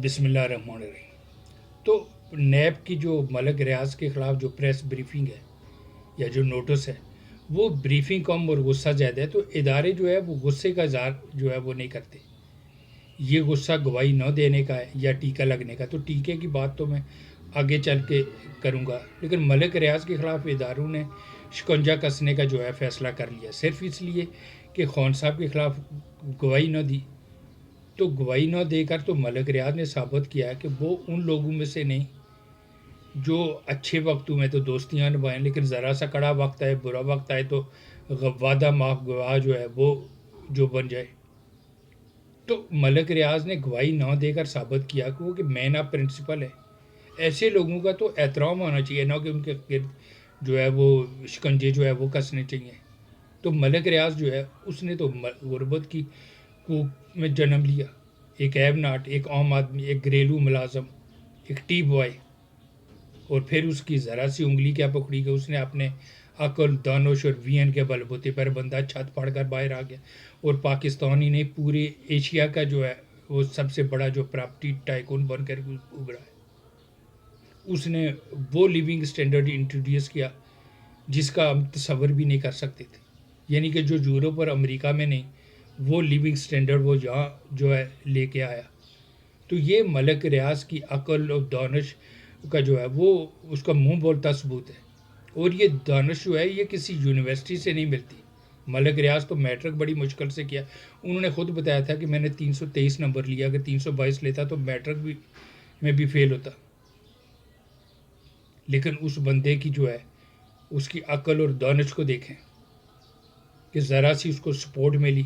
بسم اللہ الرحمن الرحیم۔ تو نیب کی جو ملک ریاض کے خلاف جو پریس بریفنگ ہے یا جو نوٹس ہے وہ بریفنگ کم اور غصہ زیادہ ہے، تو ادارے جو ہے وہ غصے کا اظہار جو ہے وہ نہیں کرتے۔ یہ غصہ گواہی نہ دینے کا ہے یا ٹیکہ لگنے کا، تو ٹیکے کی بات تو میں آگے چل کے کروں گا، لیکن ملک ریاض کے خلاف اداروں نے شکنجہ کسنے کا جو ہے فیصلہ کر لیا صرف اس لیے کہ خان صاحب کے خلاف گواہی نہ دی۔ تو گواہی نہ دے کر تو ملک ریاض نے ثابت کیا ہے کہ وہ ان لوگوں میں سے نہیں جو اچھے وقتوں میں تو دوستیاں نبھائیں، لیکن ذرا سا کڑا وقت آئے، برا وقت آئے تو وعدہ معاف گواہ جو ہے وہ جو بن جائے۔ تو ملک ریاض نے گواہی نہ دے کر ثابت کیا کہ وہ کہ مین آف پرنسپل ہے۔ ایسے لوگوں کا تو احترام ہونا چاہیے، نہ کہ ان کے گرد جو ہے وہ شکنجے جو ہے وہ کسنے چاہیے۔ تو ملک ریاض جو ہے اس نے تو غربت کی کوکھ میں جنم لیا، ایک ایب ناٹ، ایک عام آدمی، ایک گھریلو ملازم، ایک ٹی بوائے، اور پھر اس کی ذرا سی انگلی کیا پکڑی کہ اس نے اپنے عقل، دانش اور وی این کے بل بوتے پر بندہ چھت پھاڑ کر باہر آ گیا، اور پاکستان ہی نہیں پورے ایشیا کا جو ہے وہ سب سے بڑا جو پراپرٹی ٹائکون بن کر ابھرا ہے۔ اس نے وہ لیونگ اسٹینڈرڈ انٹروڈیوس کیا جس کا ہم تصور بھی نہیں کر سکتے تھے، یعنی کہ جو یورپ اور امریکہ میں نہیں، وہ لیونگ اسٹینڈرڈ وہ یہاں جو ہے لے کے آیا۔ تو یہ ملک ریاض کی عقل اور دانش کا جو ہے وہ اس کا منہ بولتا ثبوت ہے، اور یہ دانش جو ہے یہ کسی یونیورسٹی سے نہیں ملتی۔ ملک ریاض تو میٹرک بڑی مشکل سے کیا، انہوں نے خود بتایا تھا کہ میں نے 323 نمبر لیا، اگر 322 لیتا تو میٹرک بھی میں بھی فیل ہوتا۔ لیکن اس بندے کی جو ہے اس کی عقل اور دانش کو دیکھیں کہ ذرا سی اس کو سپورٹ ملی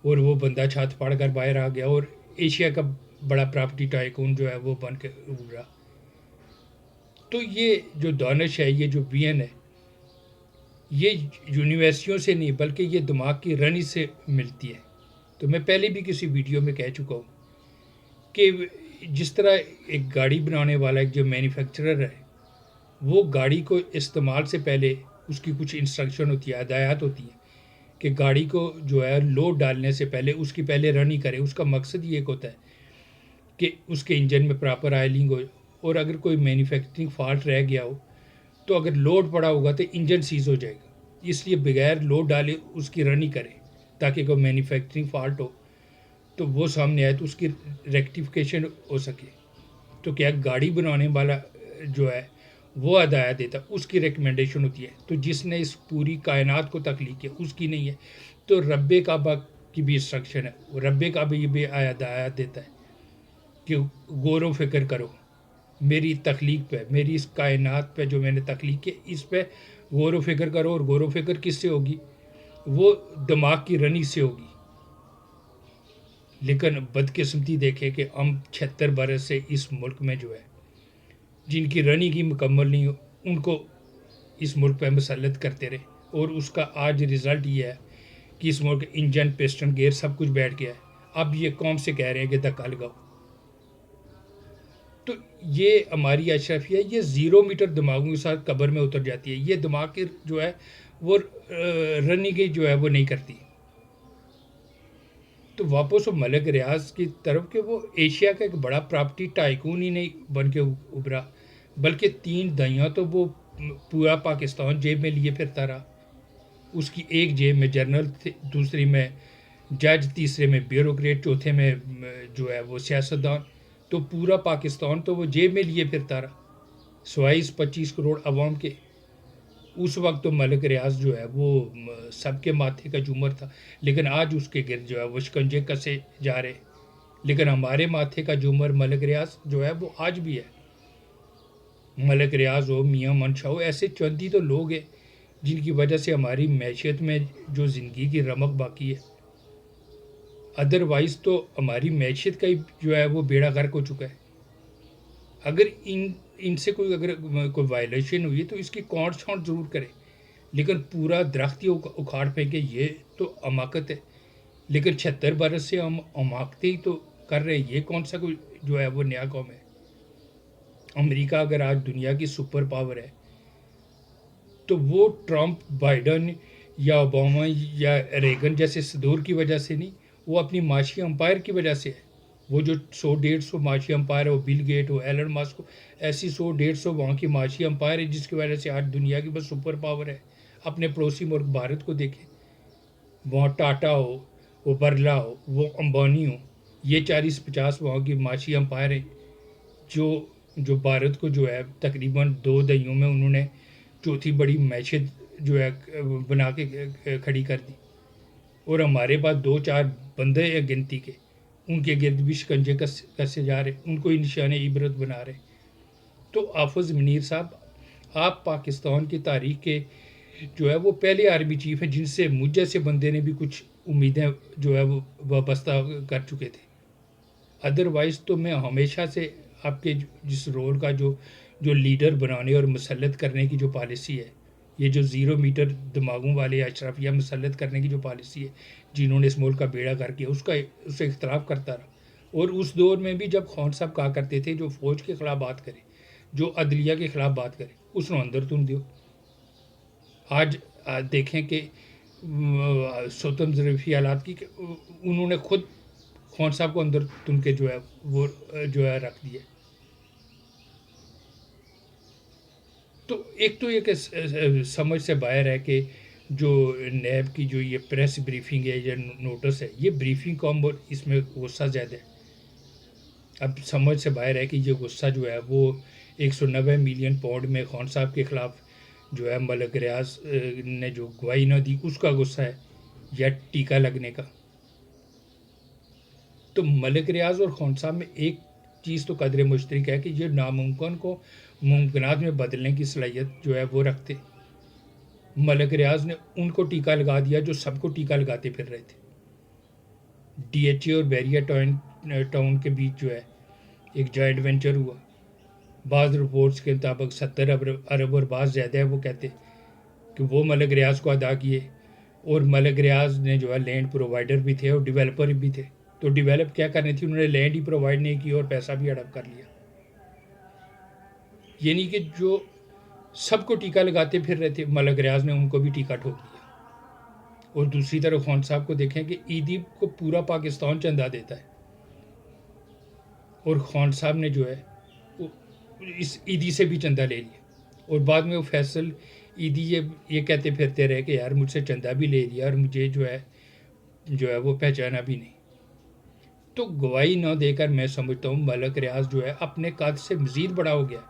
اور وہ بندہ چھات پھاڑ کر باہر آ گیا، اور ایشیا کا بڑا پراپرٹی ٹائکون جو ہے وہ بن کے ابھرا۔ تو یہ جو دانش ہے، یہ جو وی این ہے، یہ یونیورسٹیوں سے نہیں بلکہ یہ دماغ کی رنی سے ملتی ہے۔ تو میں پہلے بھی کسی ویڈیو میں کہہ چکا ہوں کہ جس طرح ایک گاڑی بنانے والا ایک جو مینوفیکچرر ہے، وہ گاڑی کو استعمال سے پہلے اس کی کچھ انسٹرکشن ہوتی ہے، ہدایات ہوتی ہیں کہ گاڑی کو جو ہے لوڈ ڈالنے سے پہلے اس کی پہلے رننگ کرے۔ اس کا مقصد یہ ایک ہوتا ہے کہ اس کے انجن میں پراپر آئلنگ ہو، اور اگر کوئی مینوفیکچرنگ فالٹ رہ گیا ہو تو اگر لوڈ پڑا ہوگا تو انجن سیز ہو جائے گا، اس لیے بغیر لوڈ ڈالے اس کی رننگ کرے تاکہ کوئی مینوفیکچرنگ فالٹ ہو تو وہ سامنے آئے تو اس کی ریکٹیفیکیشن ہو سکے۔ تو کیا گاڑی بنانے والا جو ہے وہ ہدایت دیتا، اس کی ریکمنڈیشن ہوتی ہے۔ تو جس نے اس پوری کائنات کو تخلیق کیا اس کی نہیں ہے۔ تو رب کعبہ کی بھی انسٹرکشن ہے، رب کعبہ یہ بھی ہدایت دیتا ہے کہ غور و فکر کرو میری تخلیق پہ، میری اس کائنات پہ جو میں نے تخلیق کی اس پہ غور و فکر کرو، اور غور و فکر کس سے ہوگی؟ وہ دماغ کی رنی سے ہوگی۔ لیکن بدقسمتی دیکھے کہ ہم 76 برس سے اس ملک میں جو ہے جن کی رنی کی مکمل نہیں ہو ان کو اس ملک پہ مسلط کرتے رہے، اور اس کا آج رزلٹ یہ ہے کہ اس ملک انجن، پسٹن، گیئر سب کچھ بیٹھ گیا ہے۔ اب یہ قوم سے کہہ رہے ہیں کہ دھکا لگاؤ۔ تو یہ ہماری اشرفیہ یہ 0 میٹر دماغوں کے ساتھ قبر میں اتر جاتی ہے۔ یہ دماغ کی جو ہے وہ رنی کی جو ہے وہ نہیں کرتی۔ تو واپس وہ ملک ریاض کی طرف کہ وہ ایشیا کا ایک بڑا پراپرٹی ٹائکون ہی نہیں بن کے ابھرا، بلکہ 3 دہائیاں تو وہ پورا پاکستان جیب میں لیے پھرتا رہا۔ اس کی ایک جیب میں جنرل تھے، دوسری میں جج، تیسرے میں بیوروکریٹ، چوتھے میں جو ہے وہ سیاستدان۔ تو پورا پاکستان تو وہ جیب میں لیے پھرتا رہا سوائے 25 کروڑ عوام کے۔ اس وقت تو ملک ریاض جو ہے وہ سب کے ماتھے کا جومر تھا، لیکن آج اس کے گرد جو ہے وہ شکنجے کسے جا رہے۔ لیکن ہمارے ماتھے کا جومر ملک ریاض جو ہے وہ آج بھی ہے۔ ملک ریاض ہو، میاں منشا ہو، ایسے چند ہی تو لوگ ہیں جن کی وجہ سے ہماری معیشت میں جو زندگی کی رمق باقی ہے۔ ادروائز تو ہماری معیشت کا ہی جو ہے وہ بیڑا غرق ہو چکا ہے۔ اگر ان سے کوئی وائلیشن ہوئی تو اس کی کاٹ چھانٹ ضرور کرے، لیکن پورا درخت ہی اکھاڑ پھینکے یہ تو حماقت ہے۔ لیکن 76 برس سے ہم حماقتیں ہی تو کر رہے ہیں، یہ کون سا کوئی جو ہے وہ نیا قوم ہے؟ امریکہ اگر آج دنیا کی سپر پاور ہے تو وہ ٹرمپ، بائیڈن یا اوباما یا ریگن جیسے صدور کی وجہ سے نہیں، وہ اپنی معاشی امپائر کی وجہ سے ہے۔ وہ جو 100-150 معاشی امپائر ہے، وہ بل گیٹ ہو، ایلن ماسک ہو، ایسی 100-150 وہاں کی معاشی امپائر ہے جس کی وجہ سے آج دنیا کی بس سپر پاور ہے. اپنے پڑوسی ملک بھارت کو دیکھیں، وہاں ٹاٹا ہو، وہ برلا ہو، وہ امبانی ہو، یہ 40-50 وہاں کی معاشی امپائر ہیں جو جو بھارت کو جو ہے تقریباً 2 دہائیوں میں انہوں نے چوتھی بڑی معیشت جو ہے بنا کے کھڑی کر دی. اور ہمارے پاس 2-4 بندے ہیں گنتی کے، ان کے گرد بھی شکنجے کسے جا رہے، ان کو ہی نشان عبرت بنا رہے. تو حافظ منیر صاحب، آپ پاکستان کی تاریخ کے جو ہے وہ پہلے آرمی چیف ہیں جن سے مجھ جیسے بندے نے بھی کچھ امیدیں جو ہے وہ وابستہ کر چکے تھے. ادروائز تو میں ہمیشہ سے آپ کے جس رول کا جو لیڈر بنانے اور مسلط کرنے کی جو پالیسی ہے، یہ جو 0 میٹر دماغوں والے اشرافیہ مسلط کرنے کی جو پالیسی ہے جنہوں نے اس ملک کا بیڑا کر کے اس سے اختلاف کرتا رہا. اور اس دور میں بھی جب خان صاحب کہا کرتے تھے جو فوج کے خلاف بات کرے، جو عدلیہ کے خلاف بات کرے، اس نے اندر تم دیو. آج دیکھیں کہ سوتم ظریفی حالات کی کہ انہوں نے خود خان صاحب کو اندر تن کے جو ہے وہ جو ہے رکھ دیا. تو ایک تو یہ کہ سمجھ سے باہر ہے کہ جو نیب کی جو یہ پریس بریفنگ ہے یا نوٹس ہے، یہ بریفنگ کم اور اس میں غصہ زیادہ ہے. اب سمجھ سے باہر ہے کہ یہ غصہ جو ہے وہ 190 ملین پاؤنڈ میں خان صاحب کے خلاف جو ہے ملک ریاض نے جو گواہی نہ دی اس کا غصہ ہے یا ٹیکہ لگنے کا. تو ملک ریاض اور خان صاحب میں ایک چیز تو قدر مشترک ہے کہ یہ ناممکن کو ممکنات میں بدلنے کی صلاحیت جو ہے وہ رکھتے. ملک ریاض نے ان کو ٹیکہ لگا دیا جو سب کو ٹیکہ لگاتے پھر رہے تھے. ڈی ایچ اے اور بیریا ٹاؤن کے بیچ جو ہے ایک جوائنٹ وینچر ہوا. بعض رپورٹس کے مطابق 70 ارب اور بعض زیادہ ہے وہ کہتے کہ وہ ملک ریاض کو ادا کیے. اور ملک ریاض نے جو ہے لینڈ پرووائڈر بھی تھے اور ڈیولپر بھی تھے. تو ڈیولپ کیا کرنی تھی، انہوں نے لینڈ ہی پرووائڈ نہیں کی اور پیسہ بھی ہڑپ کر لیا. یعنی کہ جو سب کو ٹیکہ لگاتے پھر رہے تھے، ملک ریاض نے ان کو بھی ٹیکہ ٹھوک دیا. اور دوسری طرف خان صاحب کو دیکھیں کہ عیدی کو پورا پاکستان چندہ دیتا ہے، اور خان صاحب نے جو ہے وہ اس عیدی سے بھی چندہ لے لیا. اور بعد میں وہ فیصل عیدی یہ کہتے پھرتے رہے کہ یار مجھ سے چندہ بھی لے لیا اور مجھے جو ہے وہ پہچانا بھی نہیں. تو گواہی نہ دے کر میں سمجھتا ہوں ملک ریاض جو ہے اپنے قد سے مزید بڑا ہو گیا،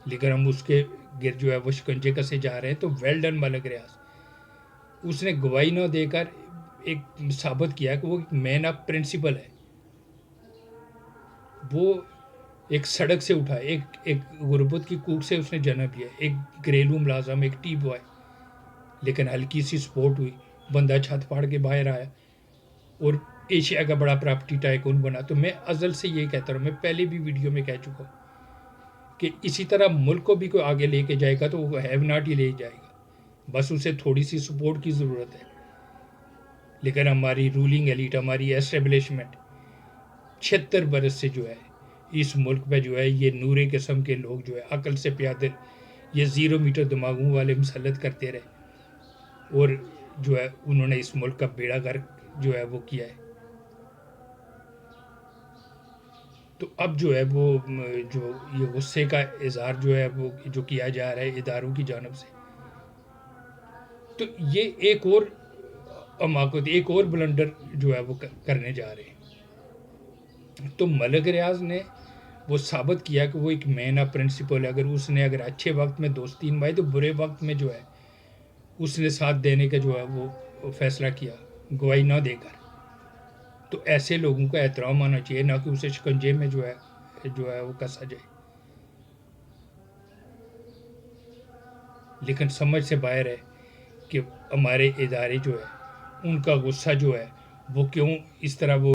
لیکن ہم اس کے گرد جو ہے وہ شکنجے کسے جا رہے ہیں. تو ویل ڈن ملک ریاض. اس نے گواہی نہ دے کر ایک ثابت کیا کہ وہ ایک مین آف پرنسپل ہے. وہ ایک سڑک سے اٹھا، ایک غربت کی کوکھ سے اس نے جنم لیا، ایک گھریلو ملازم، ایک ٹی بوائے. لیکن ہلکی سی سپورٹ ہوئی، بندہ چھت پھاڑ کے باہر آیا اور ایشیا کا بڑا پراپرٹی ٹائکون بنا. تو میں ازل سے یہ کہتا ہوں، میں پہلے بھی ویڈیو میں کہہ چکا ہوں کہ اسی طرح ملک کو بھی کوئی آگے لے کے جائے گا تو وہ ہیو ناٹ ہی لے جائے گا، بس اسے تھوڑی سی سپورٹ کی ضرورت ہے. لیکن ہماری رولنگ ایلیٹ، ہماری ایسٹیبلشمنٹ 76 برس سے جو ہے اس ملک پہ جو ہے یہ نورے قسم کے لوگ جو ہے عقل سے پیادل یہ 0 میٹر دماغوں والے مسلط کرتے رہے، اور جو ہے انہوں نے اس ملک کا بیڑا گرک جو ہے وہ کیا ہے. تو اب جو ہے وہ جو یہ غصے کا اظہار جو ہے وہ جو کیا جا رہا ہے اداروں کی جانب سے، تو یہ ایک اور حماقت، ایک اور بلنڈر جو ہے وہ کرنے جا رہے ہیں. تو ملک ریاض نے وہ ثابت کیا کہ وہ ایک مین آف پرنسپل ہے. اگر اچھے وقت میں دوستی نبھائی تو برے وقت میں جو ہے اس نے ساتھ دینے کا جو ہے وہ فیصلہ کیا گواہی نہ دے کر. تو ایسے لوگوں کا احترام ہونا چاہیے، نہ کہ اسے شکنجے میں جو ہے وہ کسا جائے. لیکن سمجھ سے باہر ہے کہ ہمارے ادارے جو ہے ان کا غصہ جو ہے وہ کیوں اس طرح وہ